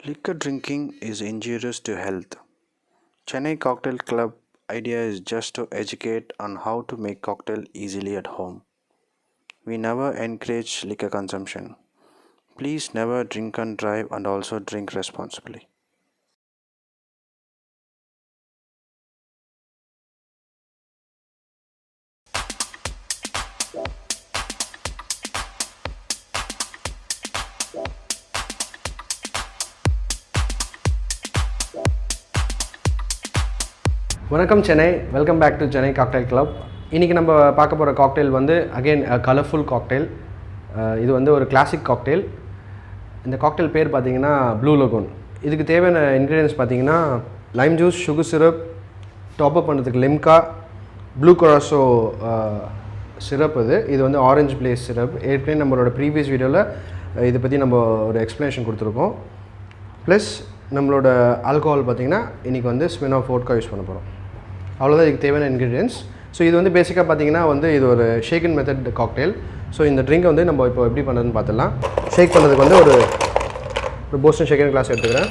Liquor drinking is injurious to health. Chennai Cocktail Club idea is just to educate on how to make cocktail easily at home. We never encourage liquor consumption. Please never drink and drive and also drink responsibly. வணக்கம் Chennai, welcome back to Chennai cocktail club. இன்றைக்கி நம்ம பார்க்க போகிற cocktail வந்து again colourful cocktail. இது வந்து ஒரு classic cocktail. இந்த காக்டெயில் பேர் பார்த்திங்கன்னா ப்ளூ லகூன். இதுக்கு தேவையான இன்க்ரீடியன்ஸ் பார்த்திங்கன்னா Lime juice, sugar syrup, top up பண்ணுறதுக்கு லிம்கா, ப்ளூ கொராசோ சிரப். இது வந்து ஆரஞ்சு பிளேஸ் சிரப். ஏற்கனவே நம்மளோட ப்ரீவியஸ் வீடியோவில் இதை பற்றி நம்ம ஒரு எக்ஸ்ப்ளனேஷன் கொடுத்துருக்கோம். ப்ளஸ் நம்மளோட ஆல்கோஹால் பார்த்திங்கன்னா இன்றைக்கி வந்து ஸ்மிர்னாஃப் வோட்கா யூஸ் பண்ண போகிறோம். அவ்வளோதான் இதுக்கு தேவையான இன்க்ரீடியன்ஸ். ஸோ இது வந்து பேசிக்காக பார்த்திங்கன்னா வந்து இது ஒரு ஷேக்கன் மெத்தட் காக்டெயில். ஸோ இந்த ட்ரிங்கை வந்து நம்ம இப்போ எப்படி பண்ணுறதுன்னு பார்த்துடலாம். ஷேக் பண்ணுறதுக்கு வந்து ஒரு போஸ்டன் ஷேக்கன் கிளாஸ் எடுத்துக்கிறேன்.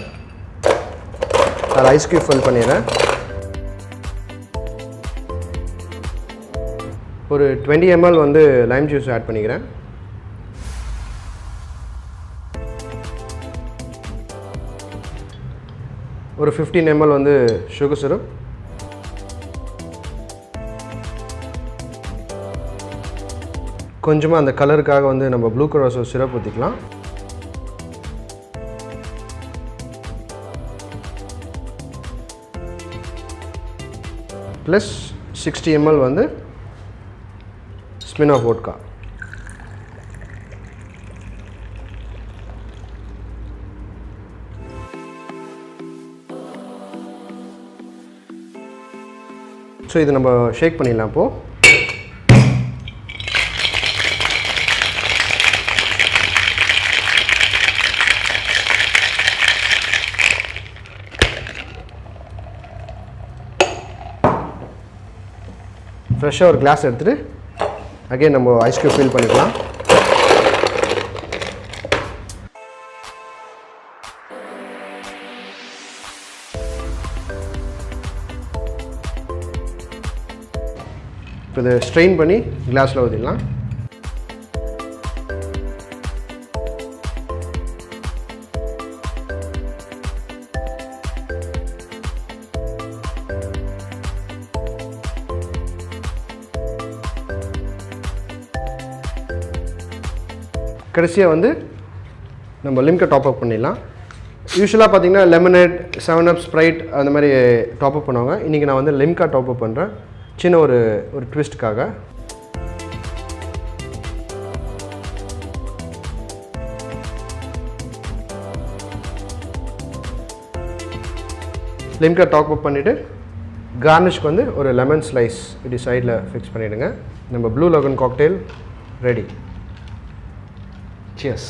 அதில் ஐஸ் க்யூப் ஃபில் பண்ணிடுறேன். ஒரு 20 ml வந்து லைம் ஜூஸ் ஆட் பண்ணிக்கிறேன். ஒரு 15 ml வந்து சுகர் சிரப், கொஞ்சமாக அந்த கலருக்காக வந்து நம்ம ப்ளூ கொராசோ சிரப் ஊற்றிக்கலாம். ப்ளஸ் 60 ml வந்து ஸ்மிர்னாஃப் வோட்கா. ஸோ இது நம்ம ஷேக் பண்ணிடலாம். இப்போது ஃப்ரெஷ்ஷாக ஒரு கிளாஸ் எடுத்துகிட்டு அகைன் நம்ம ஐஸ் க்யூப் ஃபில் பண்ணிக்கலாம். இப்போ இதை ஸ்ட்ரெயின் பண்ணி கிளாஸில் ஊற்றிடலாம். கடைசியாக வந்து நம்ம லிம்கா டாப் அப் பண்ணிடலாம். யூஸ்வலாக பார்த்திங்கன்னா லெமனேட், 7 Up, ஸ்ப்ரைட் அந்த மாதிரி டாப் அப் பண்ணுவாங்க. இன்றைக்கி நான் வந்து லிம்கா டாப் அப் பண்ணுறேன், சின்ன ஒரு ட்விஸ்ட்டுக்காக. லிம்கா டாப் அப் பண்ணிவிட்டு கார்னிஷ்க்கு வந்து ஒரு லெமன் ஸ்லைஸ் இப்படி சைடில் ஃபிக்ஸ் பண்ணிவிடுங்க. நம்ம blue lagoon cocktail ready. Cheers.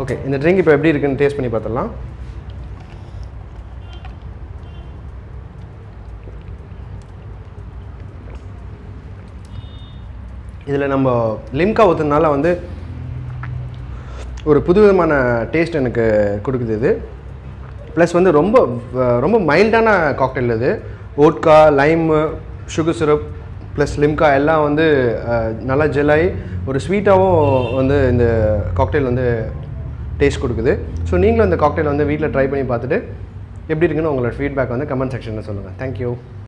Okay, இந்த ட்ரிங்க் இப்போ எப்படி இருக்குன்னு டேஸ்ட் பண்ணி பார்த்துடலாம். இதில் நம்ம லிம்கா ஊற்றுனால வந்து ஒரு புதுவிதமான டேஸ்ட் எனக்கு கொடுக்குது இது. ப்ளஸ் வந்து ரொம்ப ரொம்ப மைல்டான காக்டெயில் இது. Vodka, lime, sugar syrup plus Limca எல்லாம் வந்து நல்லா ஜெல்லாகி ஒரு ஸ்வீட்டாகவும் வந்து இந்த காக்டெயில் வந்து டேஸ்ட் கொடுக்குது. ஸோ நீங்களும் இந்த காக்டெயில் வந்து வீட்டில் ட்ரை பண்ணி பார்த்துட்டு எப்படி இருக்குன்னு உங்களோட ஃபீட்பேக் வந்து கமெண்ட் செக்ஷனில் சொல்லுங்கள். தேங்க்யூ.